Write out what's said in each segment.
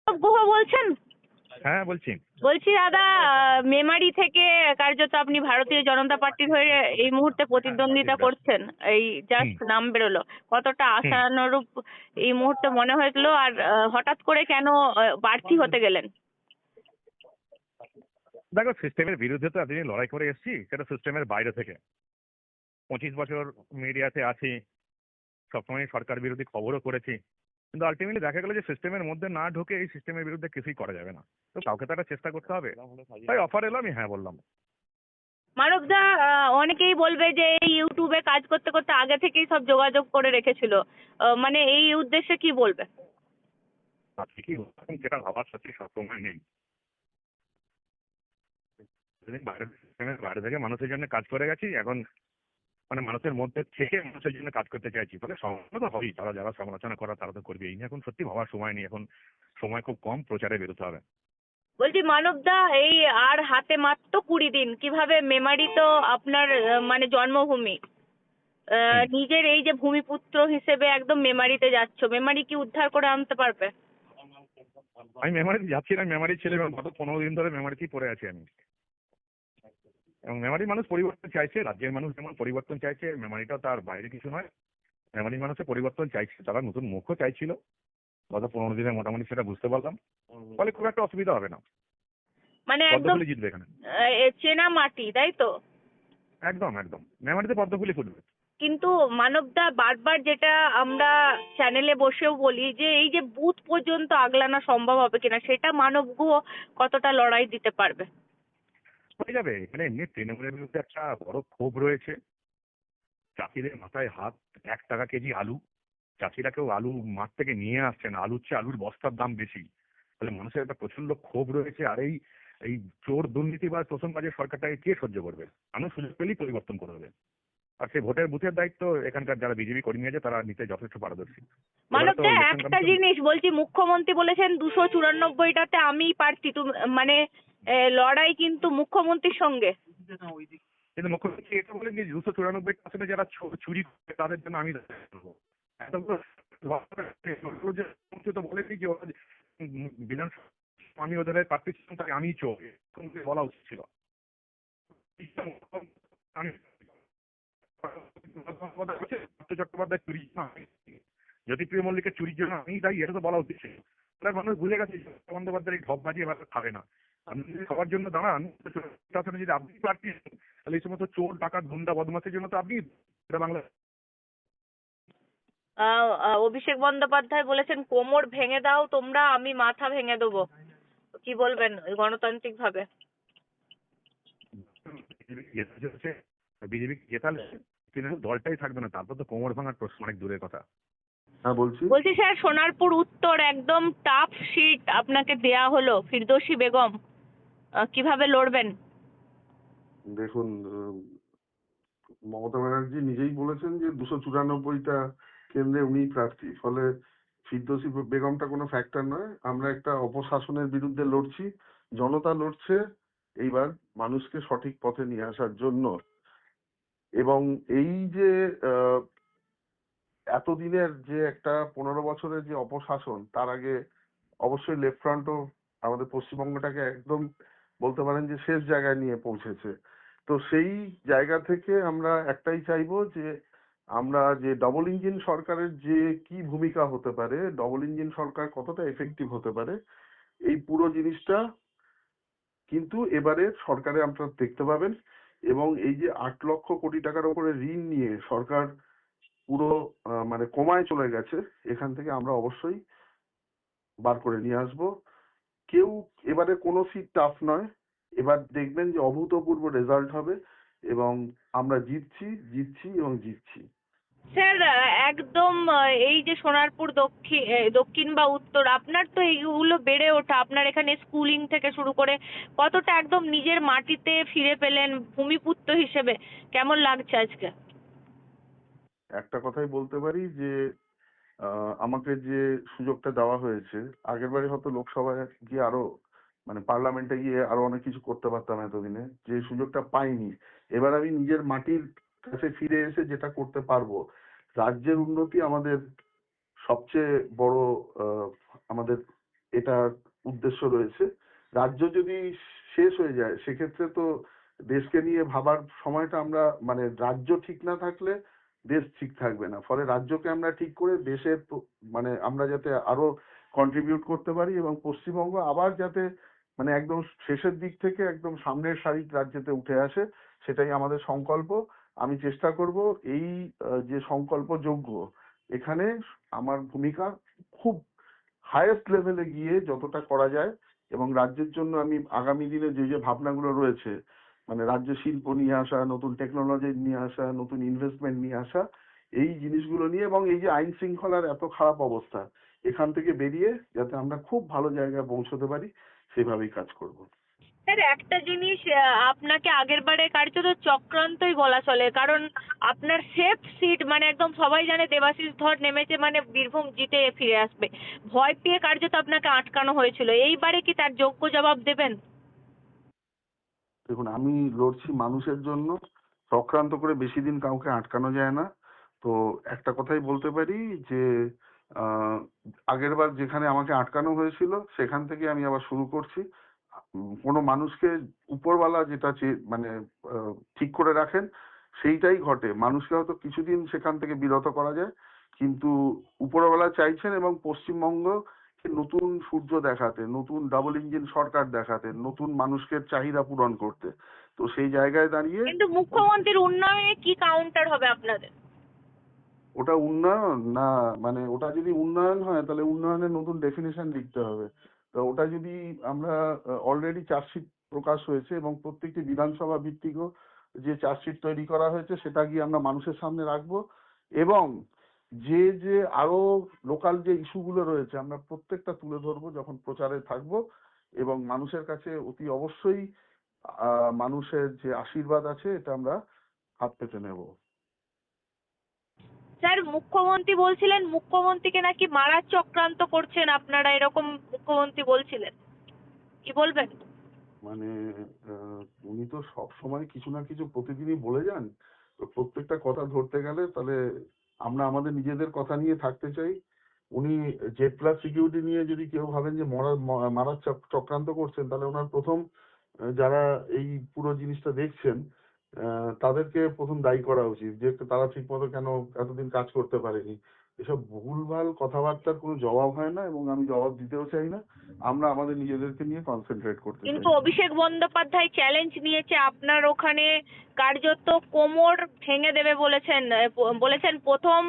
গুহ বলছেন? হ্যাঁ বলছি। বলছি দাদা, মেমারি থেকে কার্যত আপনি ভারতীয় জনতা পার্টির হয়ে এই মুহূর্তে প্রতিদ্বন্দ্বিতা করছেন, এই হুম জাস্ট নাম বেরোলো। কতটা হুম আশানুরূপ এই মুহূর্তে মনে হয়েছিল, আর হঠাৎ করে কেন প্রার্থী হতে গেলেন? দেখো, সিস্টেমের বিরুদ্ধে তো এতদিন লড়াই করে এসেছি, সেটা সিস্টেমের বাইরে থেকে। 25 বছর মিডিয়াতে আছি, সবসময় সরকার বিরোধী খবরও করেছি, কিন্তু আলটিমেটলি দেখা গেল যে সিস্টেমের মধ্যে না ঢুকে এই সিস্টেমের বিরুদ্ধে কিছুই করা যাবে না। তো কাউকে তো একটা চেষ্টা করতে হবে, তাই অফার এলো, আমি হ্যাঁ বললাম। মানবদা, অনেকেই বলবে যে এই ইউটিউবে কাজ করতে করতে আগে থেকেই সব যোগাযোগ করে রেখেছিল, মানে এই উদ্দেশ্যে কি বলবে? আর ঠিকই বললাম, যেটা ভাবার সত্যি সবসময় নেই। সেদিন বাইরে সিস্টেমের বাইরে থেকে মানুষের জন্য কাজ করে গেছি, এখন মানে মানুষের মধ্যে থেকে মানুষের জন্য কাজ করতে চাইছি, ফলে সমালোচনা তো হবেই। তারা যারা সমালোচনা করা তারা তো করবে, এই নিয়ে এখন সত্যি ভাবার সময় নেই। এখন সময় খুব কম, প্রচারে বেরোতে হবে। বলছি মানবদা, এই আর হাতে মাত্র 20 দিন, কিভাবে মেমারি তো আপনার মানে জন্মভূমি, হুম নিজের এই যে ভূমিপুত্র হিসেবে একদম মেমারিতে যাচ্ছ, মেমারি কি উদ্ধার করে আনতে পারবে? আমি মেমারিতে যাচ্ছি না, মেমারি ছেলে গত 15 দিন ধরে মেমারিতেই পড়ে আছি আমি। এবং মেমারি মানুষ পরিবর্তন চাইছে, রাজ্যের মানুষ যেমন পরিবর্তন চাইছে, মেমারিটাও তার বাইরে কিছু নয়। মেমারি মানুষের পরিবর্তন চাইছে, তারা নতুন মুখও চাইছিল। গত 15 দিনে মোটামুটি সেটা বুঝতে পারলাম, ফলে খুব একটা অসুবিধা হবে না। মানে একদম পদ্মফুলি জিতবে এখানে। চেনা মাটি, তাই তো? একদম একদম, মেমারিতে পদ্মফুলি ফুটবে। কিন্তু মানবদা, বারবার যেটা আমরা চ্যানেলে বসেও বলি যে এই যে বুথ পর্যন্ত আগলানো সম্ভব হবে কিনা, সেটা মানব গুহ কতটা লড়াই দিতে পারবে? হয়ে যাবে। এখানে এমনি তৃণমূলের বিরুদ্ধে একটা বড় ক্ষোভ রয়েছে। চাষিদের মাথায় হাত, 1 টাকা কেজি আলু, চাষিরা কেউ আলু মাঠ থেকে নিয়ে আসছে না, আলুর চেয়ে আলুর বস্তার দাম বেশি। ফলে মানুষের একটা প্রচন্ড ক্ষোভ রয়েছে। আর এই এই চোর দুর্নীতি বা শোষণবাজের সরকারটাকে কে সহ্য করবে? মানুষ সুযোগ পেলেই পরিবর্তন করে দেবে। আর সেই ভোটের বুথের দায়িত্ব এখানকার যারা বিজেপি কর্মী আছে তারা নিতে যথেষ্ট পারদর্শী। এবারে তো মানবদা, ইলেকশন একটা কমিশন। জিনিস বলছি, মুখ্যমন্ত্রী বলেছেন 294টাতে আমিই প্রার্থী, মানে লড়াই কিন্তু মুখ্যমন্ত্রীর সঙ্গে। কিন্তু মুখ্যমন্ত্রী এটা বলেন যে 294 আসনে যারা চুরি করে তাদের জন্য আমি দায়ী করবো। এত বড় যে মুখ্যমন্ত্রী তো বলেনি যে ওরা বিধানসভা আমি ওদের প্রার্থী ছিলাম, তাকে আমি চোর, এরকম করে বলা উচিত ছিল। আমি চট্টোপাধ্যায় চুরির জন্য আমি, জ্যোতিপ্রিয় মল্লিকের চুরির জন্য আমি দায়ী, এটা তো বলা উচিত ছিল। তাহলে মানুষ বুঝে গেছে মমতা বন্দ্যোপাধ্যায়ের এই ঢপবাজি এবার খাবে না। আপনি যদি সবার জন্য দাঁড়ান, আসলে যদি আপনি প্রার্থী, তাহলে এই সমস্ত চোর ডাকাত গুন্ডা বদমাশের জন্য তো আপনি বাংলা। অভিষেক বন্দ্যোপাধ্যায় বলেছেন কোমর ভেঙে দাও তোমরা, আমি মাথা ভেঙে দেবো। কি বলবেন গণতান্ত্রিক ভাবে? বিজেপি জেতালে তৃণমূল দলটাই থাকবে না, তারপর তো কোমর ভাঙার প্রশ্ন অনেক দূরের কথা। হ্যাঁ বলছি। বলছি স্যার, সোনারপুর উত্তর একদম টাফ সিট আপনাকে দেয়া হলো, ফিরদৌসী বেগম, কিভাবে লড়বেন? দেখুন, মমতা ব্যানার্জি নিজেই বলেছেন যে 294টা কেন্দ্রে উনি প্রার্থী, ফলে ফিরদৌসী বেগমটা কোনো ফ্যাক্টর নয়। আমরা একটা অপশাসনের বিরুদ্ধে লড়ছি, জনতা লড়ছে এইবার মানুষকে সঠিক পথে নিয়ে আসার জন্য। এবং এই যে আহ, এতদিনের যে একটা 15 বছরের যে অপশাসন, তার আগে অবশ্যই লেফট ফ্রন্টও আমাদের পশ্চিমবঙ্গটাকে একদম বলতে পারেন যে শেষ জায়গায় নিয়ে পৌঁছেছে। তো সেই জায়গা থেকে আমরা একটাই চাইবো যে আমরা যে ডবল ইঞ্জিন সরকারের যে কি ভূমিকা হতে পারে, ডবল ইঞ্জিন সরকার কতটা এফেক্টিভ হতে পারে, এই পুরো জিনিসটা কিন্তু এবারে সরকারে আপনারা দেখতে পাবেন। এবং এই যে 8 লক্ষ কোটি টাকার উপরে ঋণ নিয়ে সরকার পুরো মানে কমায় চলে গেছে, এখান থেকে আমরা অবশ্যই বার করে নিয়ে আসবো। কেউ এবারে কোনো সিট টাফ নয়, এবার দেখবেন যে অভূতপূর্ব রেজাল্ট হবে এবং আমরা জিতছি জিতছি এবং জিতছি। স্যার, একদম এই যে সোনারপুর দক্ষিণ বা উত্তর, আপনার তো এইগুলো বেড়ে ওঠা, আপনার এখানে স্কুলিং থেকে শুরু করে কতটা একদম নিজের মাটিতে ফিরে পেলেন ভূমিপুত্র হিসেবে, কেমন লাগছে আজকে? একটা কথাই বলতে পারি যে আমাকে যে সুযোগটা দেওয়া হয়েছে, আগের বারে হয়তো লোকসভায় গিয়ে আরো মানে পার্লামেন্টে গিয়ে আরো অনেক কিছু করতে পারতাম, এতদিনে যে সুযোগটা পাইনি। এবার আমি নিজের মাটির কাছে ফিরে এসে যেটা করতে পারবো, রাজ্যের উন্নতি আমাদের সবচেয়ে বড় আমাদের এটার উদ্দেশ্য রয়েছে। রাজ্য যদি শেষ হয়ে যায় সেক্ষেত্রে তো দেশকে নিয়ে ভাবার সময়টা আমরা মানে রাজ্য ঠিক না থাকলে দেশ ঠিক থাকবে না। ফলে রাজ্যকে আমরা ঠিক করে দেশের মানে আমরা যাতে আরো কন্ট্রিবিউট করতে পারি এবং পশ্চিমবঙ্গ আবার যাতে মানে একদম শেষের দিক থেকে একদম সামনের সারির রাজ্যেতে উঠে আসে, সেটাই আমাদের সংকল্প। আমি চেষ্টা করব এই যে সংকল্প যোগ্য এখানে আমার ভূমিকা খুব হায়েস্ট লেভেলে গিয়ে যতটা করা যায় এবং রাজ্যের জন্য আমি আগামী দিনে যে যে ভাবনাগুলো রয়েছে মানে রাজ্যে শিল্প নিয়ে আসা, নতুন টেকনোলজি নিয়ে আসা, নতুন ইনভেস্টমেন্ট নিয়ে আসা, এই জিনিসগুলো নিয়ে এবং এই যে আইন শৃঙ্খলার এত খারাপ অবস্থা এখান থেকে বেরিয়ে যাতে আমরা খুব ভালো জায়গায় পৌঁছতে পারি সেভাবেই কাজ করব। স্যার একটা জিনিস আপনাকে আগের বারে কার্যত চক্রান্তই বলা চলে, কারণ আপনার সেফ সিট মানে একদম সবাই জানে দেবাশিস ধর নেমেছে মানে বীরভূম জিতে ফিরে আসবে, ভয় পেয়ে কার্যত আপনাকে আটকানো হয়েছিল। এইবারে কি তার যোগ্য জবাব দেবেন? দেখুন, আমি লড়ছি মানুষের জন্য, চক্রান্ত করে বেশি দিন কাউকে আটকানো যায় না। তো একটা কথাই বলতে পারি যে আহ আগের বার যেখানে আমাকে আটকানো হয়েছিল সেখান থেকে আমি আবার শুরু করছি। কোনো মানুষকে উপরওয়ালা যেটা মানে ঠিক করে রাখেন সেইটাই ঘটে। মানুষকে হয়তো কিছুদিন সেখান থেকে বিরত করা যায়, কিন্তু উপরওয়ালা চাইছেন এবং পশ্চিমবঙ্গকে নতুন সূর্য দেখাতে, নতুন ডাবল ইঞ্জিন সরকার দেখাতে, নতুন মানুষকে চাহিদা পূরণ করতে। তো সেই জায়গায় দাঁড়িয়ে কিন্তু মুখ্যমন্ত্রীর উন্নয়নে কি কাউন্টার হবে আপনাদের? ওটা উন্নয়ন না, মানে ওটা যদি উন্নয়ন হয় তাহলে উন্নয়নের নতুন ডেফিনেশন লিখতে হবে। তো ওটা যদি আমরা অলরেডি চার্জশিট প্রকাশ হয়েছে এবং প্রত্যেকটি বিধানসভা ভিত্তিকও যে চার্জশিট তৈরি করা হয়েছে সেটা গিয়ে আমরা মানুষের সামনে রাখবো এবং যে যে আরো লোকাল যে ইস্যুগুলো রয়েছে আমরা প্রত্যেকটা তুলে ধরবো যখন প্রচারে থাকবো এবং মানুষের কাছে অতি অবশ্যই মানুষের যে আশীর্বাদ আছে এটা আমরা হাত পেতে নেব। স্যার মুখ্যমন্ত্রী বলছিলেন মুখ্যমন্ত্রীকে নাকি মারার চক্রান্ত করছেন আপনারা, এরকম মুখ্যমন্ত্রী বলছিলেন, কি বলবেন? মানে উনি তো সব সময় কিছু না কিছু প্রতিদিনই বলে যান। তো প্রত্যেকটা কথা ধরতে গেলে তাহলে আমরা আমাদের নিজেদের কথা নিয়ে থাকতে চাই। উনি জেড প্লাস সিকিউরিটি নিয়ে যদি কেউ ভাবেন যে মারার চক্রান্ত করছেন তাহলে ওনার প্রথম যারা এই পুরো জিনিসটা দেখছেন তাদেরকে প্রথম দায়ী করা উচিত যে তারা ঠিক মতো কেন এতদিন কাজ করতে পারেনি। এসব ভুলভাল কথাবার্তার কোনো জবাব হয় না এবং আমি জবাব দিতেও চাই না। আমরা আমাদের নিজেদেরকে নিয়ে কনসেন্ট্রেট করতে কিন্তু চাই। অভিষেক বন্দ্যোপাধ্যায় চ্যালেঞ্জ নিয়েছে আপনার ওখানে, কার্যত কোমর ভেঙে দেবে বলেছেন। বলেছেন প্রথম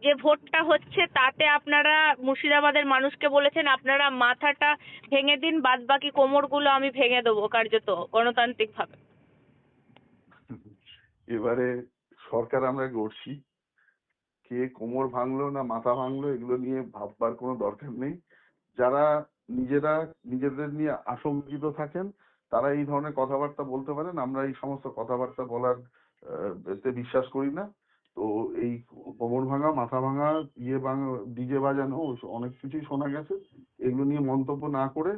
যে ভোটটা হচ্ছে তাতে আপনারা মুর্শিদাবাদের মানুষকে বলেছেন আপনারা মাথাটা ভেঙে দিন, বাদ বাকি কোমরগুলো আমি ভেঙে দেবো কার্যত গণতান্ত্রিক ভাবে। এবারে সরকার আমরা গড়ছি, কে কোমর ভাঙলো না মাথা ভাঙলো এগুলো নিয়ে ভাববার কোনো দরকার নেই। যারা নিজেরা নিজেদের নিয়ে আশঙ্কিত থাকেন তারা এই ধরনের কথাবার্তা বলতে পারেন। আমরা এই সমস্ত কথাবার্তা বলার এতে বিশ্বাস করি না। তো এই কোমর ভাঙা মাথা ভাঙা ডিজে বাজানো অনেক কিছুই শোনা গেছে। এগুলো নিয়ে মন্তব্য না করে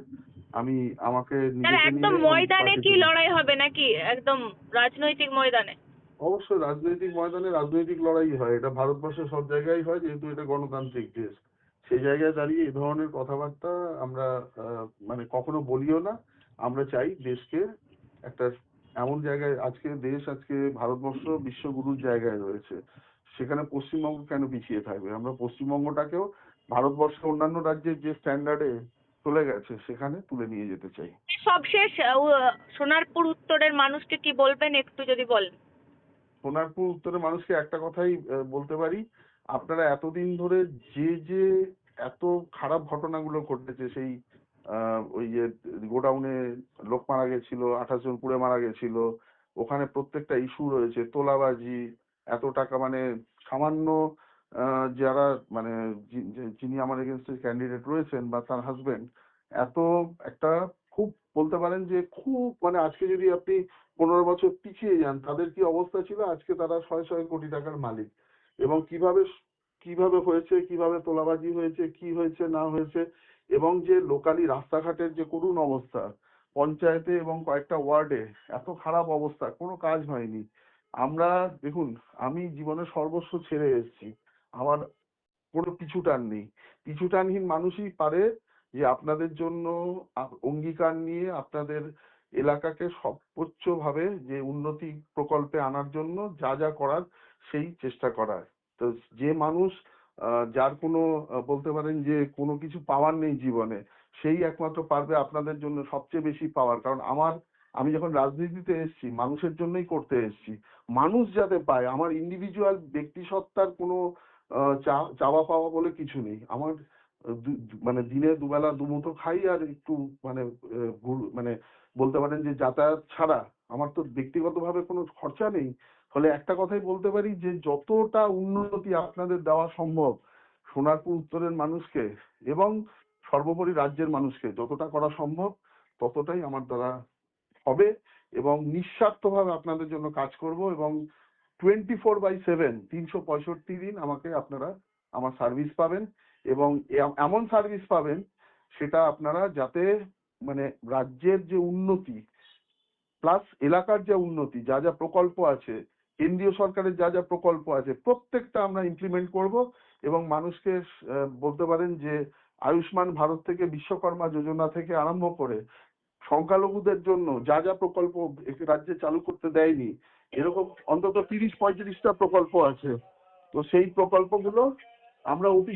আমি আমাকে স্যার নিজেকে একদম নিয়ে এবং ময়দানে কি পার্টিকে নিয়ে লড়াই হবে নাকি একদম রাজনৈতিক ময়দানে? অবশ্যই রাজনৈতিক ময়দানে রাজনৈতিক লড়াই হয়, এটা ভারতবর্ষের সব জায়গায় হয় যেহেতু এটা গণতান্ত্রিক দেশ। সেই জায়গায় দাঁড়িয়ে এই ধরনের কথাবার্তা আমরা মানে কখনো বলিও না। আমরা চাই দেশকে একটা এমন জায়গায়, আজকে ভারতবর্ষ বিশ্বগুরুর জায়গায় রয়েছে, সেখানে পশ্চিমবঙ্গ কেন পিছিয়ে থাকবে? আমরা পশ্চিমবঙ্গটাকেও ভারতবর্ষের অন্যান্য রাজ্যের যে স্ট্যান্ডার্ডে চলে গেছে সেখানে তুলে নিয়ে যেতে চাই। সবশেষ সোনারপুর উত্তরের মানুষকে কি বলবেন একটু যদি বলেন। সোনারপুর উত্তরের মানুষকে একটা কথাই বলতে পারি, আপনারা এতদিন ধরে যে যে এত খারাপ ঘটনাগুলো ঘটেছে, সেই ওই যে গোডাউনে লোক মারা গেছিল, 28 জন পুড়ে মারা গেছিল, ওখানে প্রত্যেকটা ইস্যু রয়েছে, তোলাবাজি, এত টাকা মানে সামান্য যারা মানে যিনি আমার এগেনস্টে ক্যান্ডিডেট রয়েছেন বা তার হাজবেন্ড, এত একটা খুব বলতে পারেন যে খুব মানে আজকে যদি আপনি 15 বছর পিছিয়ে যান তাদের কি অবস্থা ছিল, আজকে তারা শয়ে শয়ে কোটি টাকার মালিক। এবং কিভাবে কিভাবে হয়েছে, কিভাবে তোলাবাজি হয়েছে, কি হয়েছে না হয়েছে, এবং যে লোকালি রাস্তাঘাটের যে করুণ অবস্থা, পঞ্চায়েতে এবং কয়েকটা ওয়ার্ডে এত খারাপ অবস্থা, কোনো কাজ হয়নি। আমরা দেখুন, আমি জীবনে সর্বস্ব ছেড়ে এসেছি, আমার কোনো পিছুটান নেই। পিছুটানহীন মানুষই পারে যে আপনাদের জন্য অঙ্গীকার নিয়ে আপনাদের এলাকাকে সর্বোচ্চভাবে যে উন্নতি প্রকল্পে আনার জন্য যা যা করার সেই চেষ্টা করার। তো যে মানুষ যার কোনো বলতে পারেন যে কোনো কিছু পাওয়ার নেই জীবনে, সেই একমাত্র পারবে আপনাদের জন্য সবচেয়ে বেশি পাওয়ার। কারণ আমি যখন রাজনীতিতে এসেছি মানুষের জন্যই করতে এসেছি, মানুষ যাতে পায়। আমার ইন্ডিভিজুয়াল ব্যক্তিসত্তার কোনো চাওয়া পাওয়া বলে কিছু নেই। আমার মানে দিনে দুবেলা দুমুঠো খাই আর একটু মানে মানে বলতে পারেন যে যাতায়াত ছাড়া আমার তো ব্যক্তিগতভাবে কোনো খরচা নেই। ফলে একটা কথাই বলতে পারি যে যতটা উন্নতি আপনাদের দেওয়া সম্ভব সোনারপুর উত্তরের মানুষকে এবং সর্বোপরি রাজ্যের মানুষকে যতটা করা সম্ভব ততটাই আমার দ্বারা হবে, এবং নিঃস্বার্থভাবে আপনাদের জন্য কাজ করব। এবং 24/7 365 দিন আপনারা আমার সার্ভিস পাবেন, এবং এমন সার্ভিস পাবেন সেটা আপনারা যাতে মানে রাজ্যের যে উন্নতি প্লাস এলাকার যা উন্নতি, যা যা প্রকল্প আছে, কেন্দ্রীয় সরকারের যা যা প্রকল্প আছে প্রত্যেকটা আমরা ইমপ্লিমেন্ট করব। এবং মানুষকে বলতে পারেন যে আয়ুষ্মান ভারত থেকে বিশ্বকর্মা যোজনা থেকে আরম্ভ করে সংখ্যালঘুদের জন্য যা যা প্রকল্প রাজ্যে চালু করতে দেয়নি, এরকম অন্তত 30-35টা প্রকল্প আছে। তো সেই প্রকল্পগুলো আমরা অতি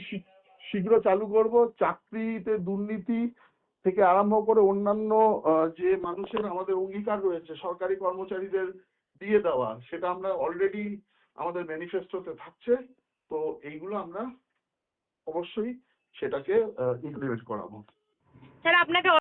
শীঘ্র চালু করব। চাকরিতে দুর্নীতি থেকে আরম্ভ করে অন্যান্য যে মানুষের আমাদের অঙ্গীকার রয়েছে সরকারি কর্মচারীদের দিয়ে দেওয়া, সেটা আমরা অলরেডি আমাদের ম্যানিফেস্টোতে থাকছে। তো এইগুলো আমরা অবশ্যই সেটাকে ইমপ্লিমেন্ট করাবো। স্যার আপনাকে